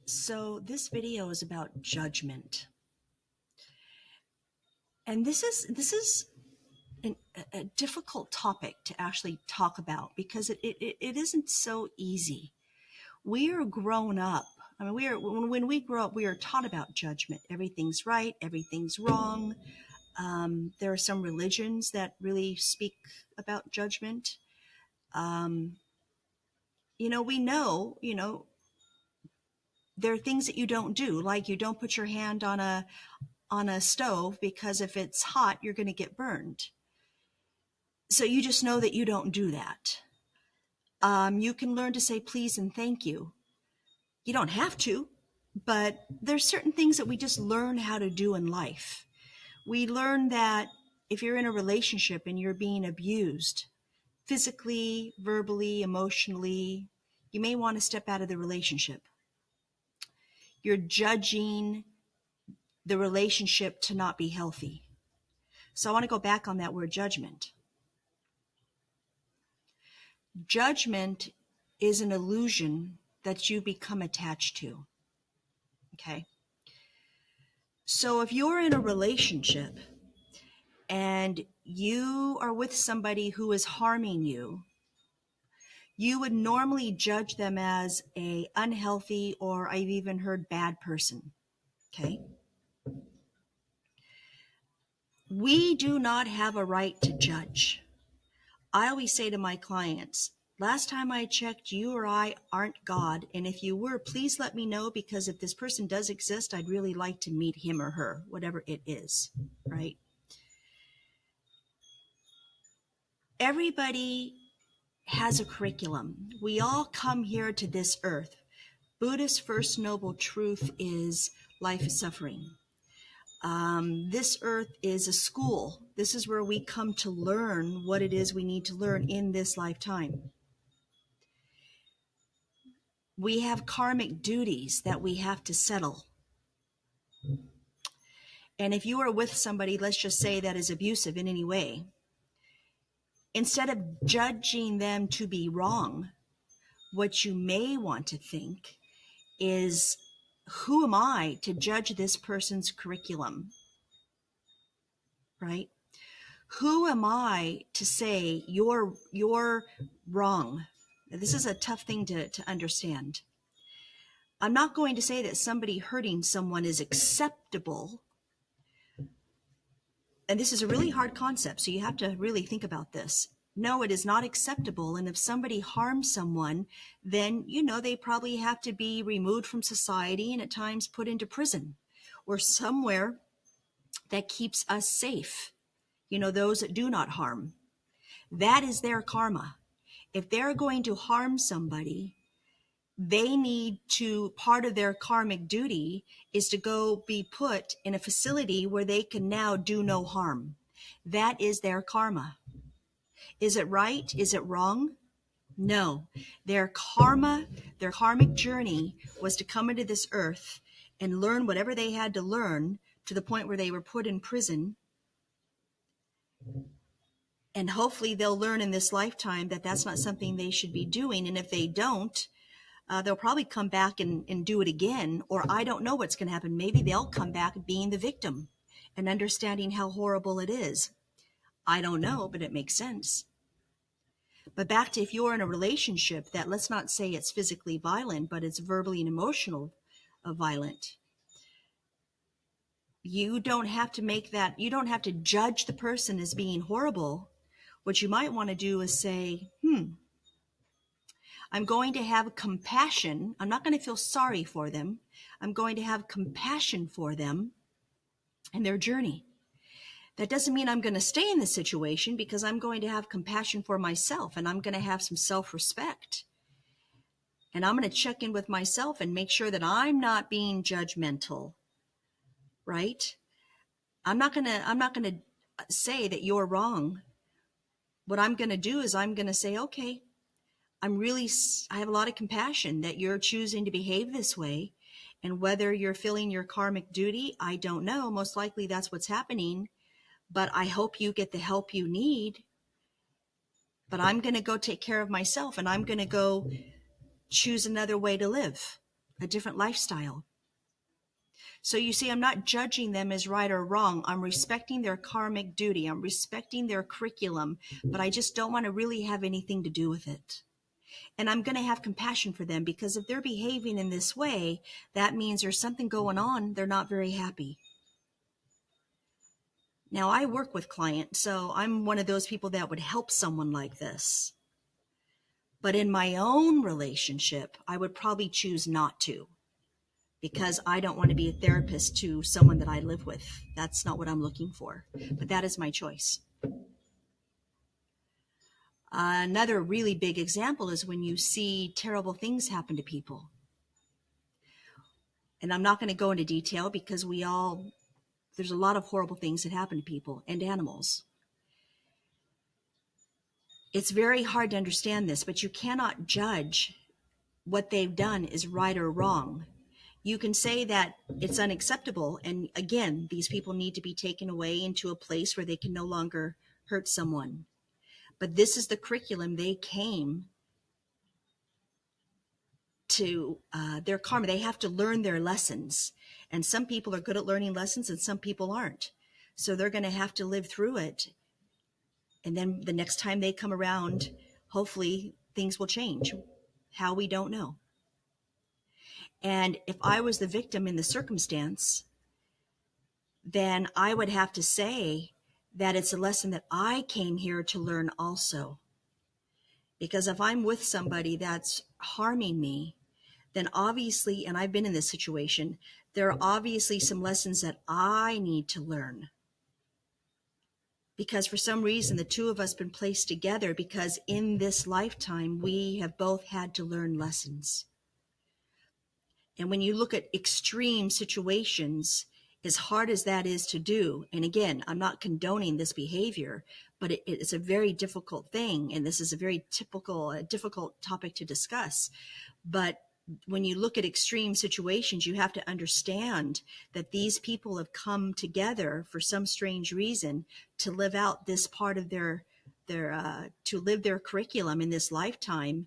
So this video is about judgment. And this is a difficult topic to actually talk about because it isn't so easy. We are grown up. I mean, when we grow up, we are taught about judgment. Everything's right, everything's wrong. There are some religions that really speak about judgment. We know, there are things that you don't do, like you don't put your hand on a stove because if it's hot, you're going to get burned. So you just know that you don't do that. You can learn to say please and thank you. You don't have to, but there's certain things that we just learn how to do in life. We learn that if you're in a relationship and you're being abused, physically, verbally, emotionally, you may want to step out of the relationship. You're judging the relationship to not be healthy. So I want to go back on that word judgment. Judgment is an illusion that you become attached to. Okay? So if you're in a relationship and you are with somebody who is harming you, you would normally judge them as a unhealthy, or I've even heard bad person. Okay? We do not have a right to judge. I always say to my clients, last time I checked, you or I aren't God, and if you were, please let me know, because if this person does exist, I'd really like to meet him or her, whatever it is, right? Everybody has a curriculum. We all come here to this earth. Buddha's first noble truth is life is suffering. This earth is a school. This is where we come to learn what it is we need to learn in this lifetime. We have karmic duties that we have to settle. And if you are with somebody, let's just say, that is abusive in any way, instead of judging them to be wrong, what you may want to think is, who am I to judge this person's curriculum? Right? Who am I to say you're wrong? This is a tough thing to understand. I'm not going to say that somebody hurting someone is acceptable. And this is a really hard concept, so you have to really think about this. No, it is not acceptable. And if somebody harms someone, then, they probably have to be removed from society and at times put into prison or somewhere that keeps us safe. Those that do not harm. That is their karma. If they're going to harm somebody, they need to, part of their karmic duty is to go be put in a facility where they can now do no harm. That is their karma. Is it right? Is it wrong? No. Their karma, their karmic journey was to come into this earth and learn whatever they had to learn to the point where they were put in prison. And hopefully they'll learn in this lifetime that that's not something they should be doing. And if they don't, they'll probably come back and do it again. Or I don't know what's going to happen. Maybe they'll come back being the victim and understanding how horrible it is. I don't know, but it makes sense. But back to, if you're in a relationship that, let's not say it's physically violent, but it's verbally and emotional violent. You don't have to make that, you don't have to judge the person as being horrible. What you might want to do is say, I'm going to have compassion. I'm not going to feel sorry for them. I'm going to have compassion for them and their journey. That doesn't mean I'm going to stay in this situation, because I'm going to have compassion for myself, and I'm going to have some self-respect. And I'm going to check in with myself and make sure that I'm not being judgmental, right? I'm not going to say that you're wrong. What I'm going to do is I'm going to say, okay, I have a lot of compassion that you're choosing to behave this way. And whether you're filling your karmic duty, I don't know. Most likely that's what's happening. But I hope you get the help you need. But I'm going to go take care of myself, and I'm going to go choose another way to live. a different lifestyle. So you see, I'm not judging them as right or wrong. I'm respecting their karmic duty. I'm respecting their curriculum, but I just don't want to really have anything to do with it. And I'm going to have compassion for them, because if they're behaving in this way, that means there's something going on. They're not very happy. Now, I work with clients, so I'm one of those people that would help someone like this. But in my own relationship, I would probably choose not to, because I don't want to be a therapist to someone that I live with. That's not what I'm looking for, but that is my choice. Another really big example is when you see terrible things happen to people. And I'm not going to go into detail, because there's a lot of horrible things that happen to people and animals. It's very hard to understand this, but you cannot judge what they've done is right or wrong. You can say that it's unacceptable, and again, these people need to be taken away into a place where they can no longer hurt someone. But this is the curriculum they came to, their karma. They have to learn their lessons, and some people are good at learning lessons and some people aren't. So they're going to have to live through it, and then the next time they come around, hopefully things will change. How, we don't know. And if I was the victim in the circumstance, then I would have to say that it's a lesson that I came here to learn also. Because if I'm with somebody that's harming me, then obviously, and I've been in this situation, there are obviously some lessons that I need to learn. Because for some reason, the two of us been placed together, because in this lifetime, we have both had to learn lessons. And when you look at extreme situations, as hard as that is to do, and again, I'm not condoning this behavior, but it's a very difficult thing, and this is a very difficult topic to discuss. But when you look at extreme situations, you have to understand that these people have come together for some strange reason to live out this part of their to live their curriculum in this lifetime.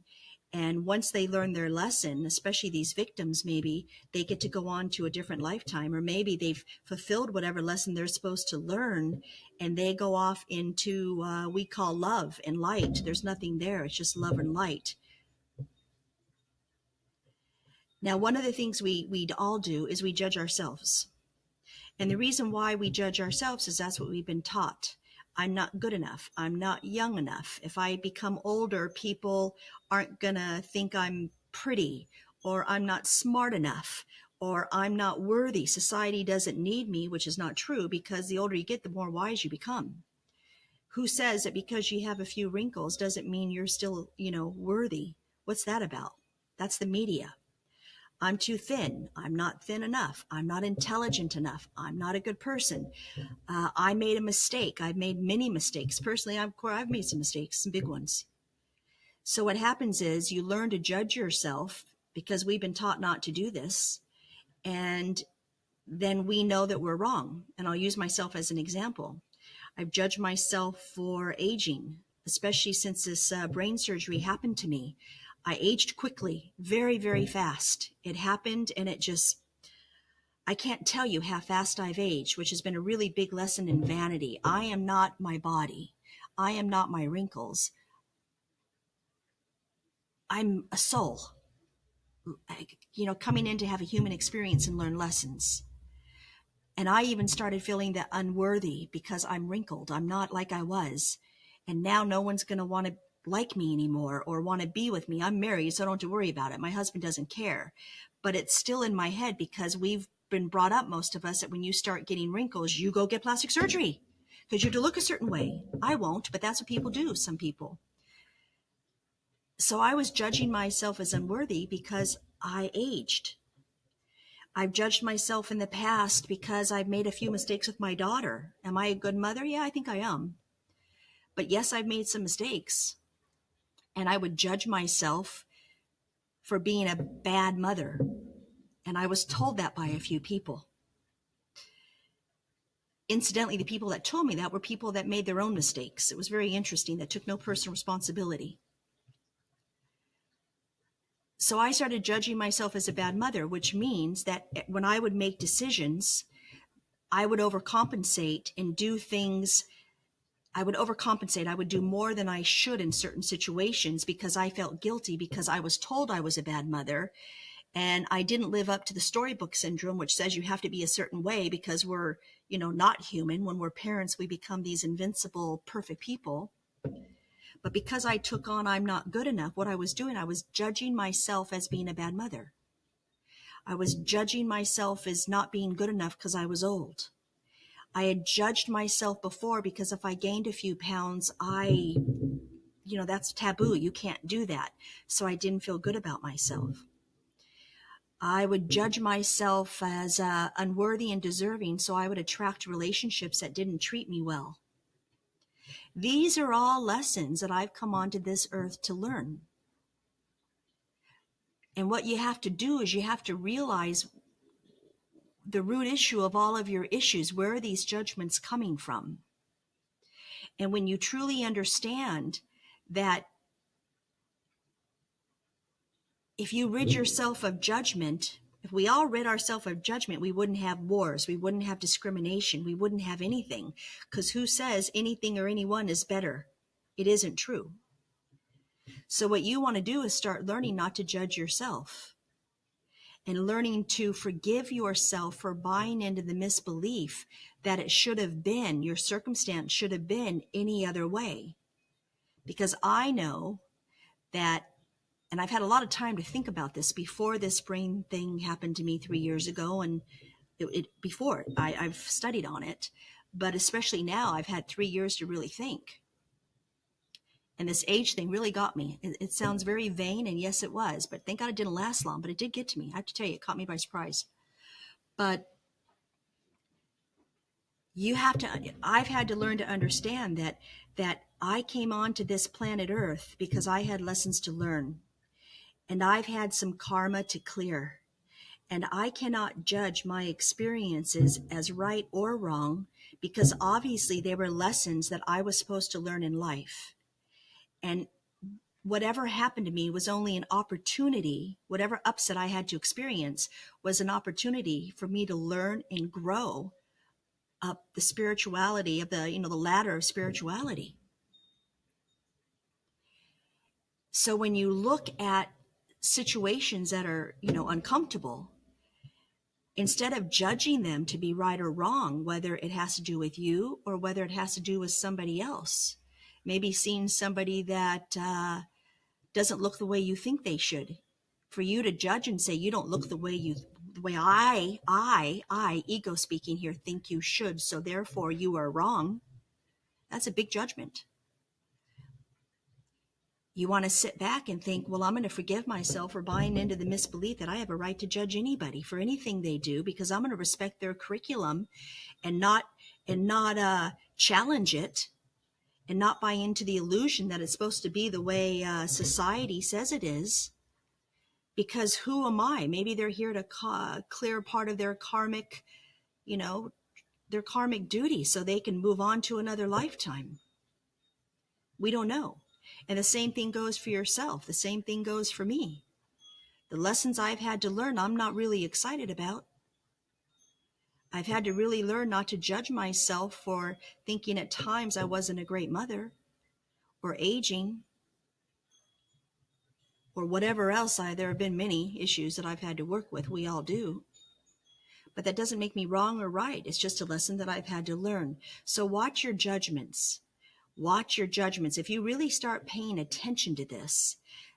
And once they learn their lesson, especially these victims, maybe they get to go on to a different lifetime, or maybe they've fulfilled whatever lesson they're supposed to learn, and they go off into we call love and light. There's nothing there. It's just love and light. Now, one of the things we all do is we judge ourselves. And the reason why we judge ourselves is that's what we've been taught. I'm not good enough. I'm not young enough. If I become older, people aren't going to think I'm pretty, or I'm not smart enough, or I'm not worthy. Society doesn't need me, which is not true, because the older you get, the more wise you become. Who says that because you have a few wrinkles doesn't mean you're still, worthy? What's that about? That's the media. I'm too thin. I'm not thin enough. I'm not intelligent enough. I'm not a good person. I made a mistake. I've made many mistakes. Personally, I've made some mistakes, some big ones. So what happens is you learn to judge yourself, because we've been taught not to do this. And then we know that we're wrong. And I'll use myself as an example. I've judged myself for aging, especially since this brain surgery happened to me. I aged quickly, very, very fast. It happened, and I can't tell you how fast I've aged, which has been a really big lesson in vanity. I am not my body. I am not my wrinkles. I'm a soul, coming in to have a human experience and learn lessons. And I even started feeling that unworthy because I'm wrinkled. I'm not like I was. And now no one's going to want to like me anymore or want to be with me. I'm married, so I don't have to worry about it. My husband doesn't care. But it's still in my head, because we've been brought up, most of us, that when you start getting wrinkles, you go get plastic surgery because you have to look a certain way. I won't, but that's what people do, some people. So I was judging myself as unworthy because I aged. I've judged myself in the past because I've made a few mistakes with my daughter. Am I a good mother? Yeah, I think I am. But yes, I've made some mistakes. And I would judge myself for being a bad mother. And I was told that by a few people. Incidentally, the people that told me that were people that made their own mistakes. It was very interesting, that took no personal responsibility. So I started judging myself as a bad mother, which means that when I would make decisions, I would overcompensate and do things. I would overcompensate. I would do more than I should in certain situations because I felt guilty because I was told I was a bad mother. And I didn't live up to the storybook syndrome, which says you have to be a certain way because we're, not human. When we're parents, we become these invincible, perfect people. But because I took on I'm not good enough, what I was doing, I was judging myself as being a bad mother. I was judging myself as not being good enough because I was old. I had judged myself before because if I gained a few pounds, that's taboo. You can't do that. So I didn't feel good about myself. I would judge myself as unworthy and deserving, so I would attract relationships that didn't treat me well. These are all lessons that I've come onto this earth to learn. And what you have to do is you have to realize the root issue of all of your issues. Where are these judgments coming from? And when you truly understand that if you rid yourself of judgment, if we all rid ourselves of judgment, we wouldn't have wars, we wouldn't have discrimination, we wouldn't have anything. Because who says anything or anyone is better? It isn't true. So what you want to do is start learning not to judge yourself and learning to forgive yourself for buying into the misbelief that it should have been, your circumstance should have been any other way. Because I know that, and I've had a lot of time to think about this before this brain thing happened to me 3 years ago, and before I've studied on it, but especially now I've had 3 years to really think. And this age thing really got me. It sounds very vain, and yes, it was, but thank God it didn't last long, but it did get to me. I have to tell you, it caught me by surprise. But I've had to learn to understand that I came onto this planet Earth because I had lessons to learn. And I've had some karma to clear. And I cannot judge my experiences as right or wrong because obviously they were lessons that I was supposed to learn in life. And whatever happened to me was only an opportunity. Whatever upset I had to experience was an opportunity for me to learn and grow up the spirituality of the ladder of spirituality. So when you look at situations that are, uncomfortable, instead of judging them to be right or wrong, whether it has to do with you or whether it has to do with somebody else, maybe seeing somebody that doesn't look the way you think they should, for you to judge and say you don't look the way I, ego speaking here, think you should, so therefore you are wrong. That's a big judgment. You want to sit back and think, well, I'm going to forgive myself for buying into the misbelief that I have a right to judge anybody for anything they do because I'm going to respect their curriculum and not challenge it and not buy into the illusion that it's supposed to be the way society says it is. Because who am I? Maybe they're here to clear part of their karmic, their karmic duty so they can move on to another lifetime. We don't know. And the same thing goes for yourself. The same thing goes for me. The lessons I've had to learn, I'm not really excited about. I've had to really learn not to judge myself for thinking at times I wasn't a great mother or aging or whatever else. There have been many issues that I've had to work with. We all do. But that doesn't make me wrong or right. It's just a lesson that I've had to learn. So watch your judgments. Watch your judgments. If you really start paying attention to this,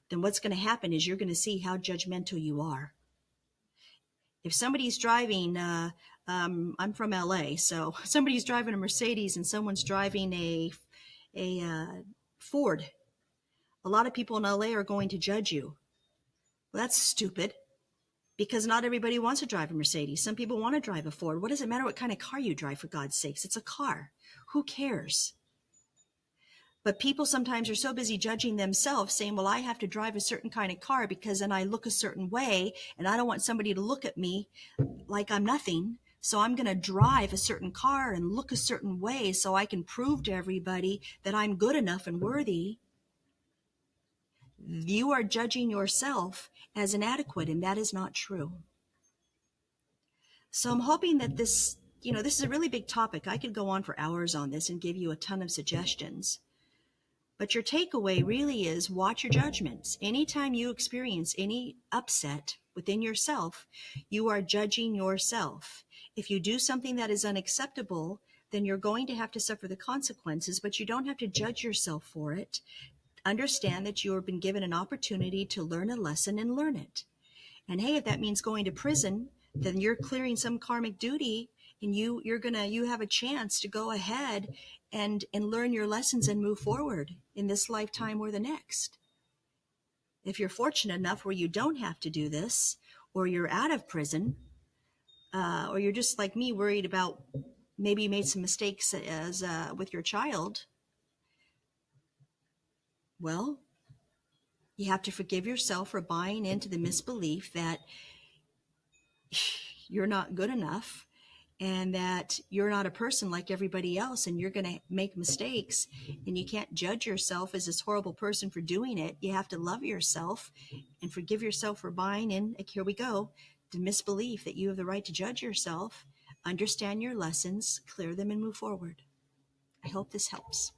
then what's going to happen is you're going to see how judgmental you are. If somebody's driving, I'm from LA, so somebody's driving a Mercedes and someone's driving a Ford, a lot of people in LA are going to judge you. Well, that's stupid because not everybody wants to drive a Mercedes. Some people want to drive a Ford. What does it matter what kind of car you drive, for God's sakes? It's a car. Who cares? But people sometimes are so busy judging themselves, saying, well, I have to drive a certain kind of car because then I look a certain way, and I don't want somebody to look at me like I'm nothing. So I'm going to drive a certain car and look a certain way so I can prove to everybody that I'm good enough and worthy. you are judging yourself as inadequate, and that is not true. So I'm hoping that this is a really big topic. I could go on for hours on this and give you a ton of suggestions. But your takeaway really is watch your judgments. Anytime you experience any upset within yourself, you are judging yourself. If you do something that is unacceptable, then you're going to have to suffer the consequences, but you don't have to judge yourself for it. Understand that you have been given an opportunity to learn a lesson and learn it. And hey, if that means going to prison, then you're clearing some karmic duty, and you have a chance to go ahead and learn your lessons and move forward in this lifetime or the next. If you're fortunate enough where you don't have to do this, or you're out of prison, or you're just like me, worried about maybe you made some mistakes as with your child, well, you have to forgive yourself for buying into the misbelief that you're not good enough, and that you're not a person like everybody else, and you're going to make mistakes, and you can't judge yourself as this horrible person for doing it. You have to love yourself and forgive yourself for buying in, like, here we go, the misbelief that you have the right to judge yourself. Understand your lessons, clear them, and move forward. I hope this helps.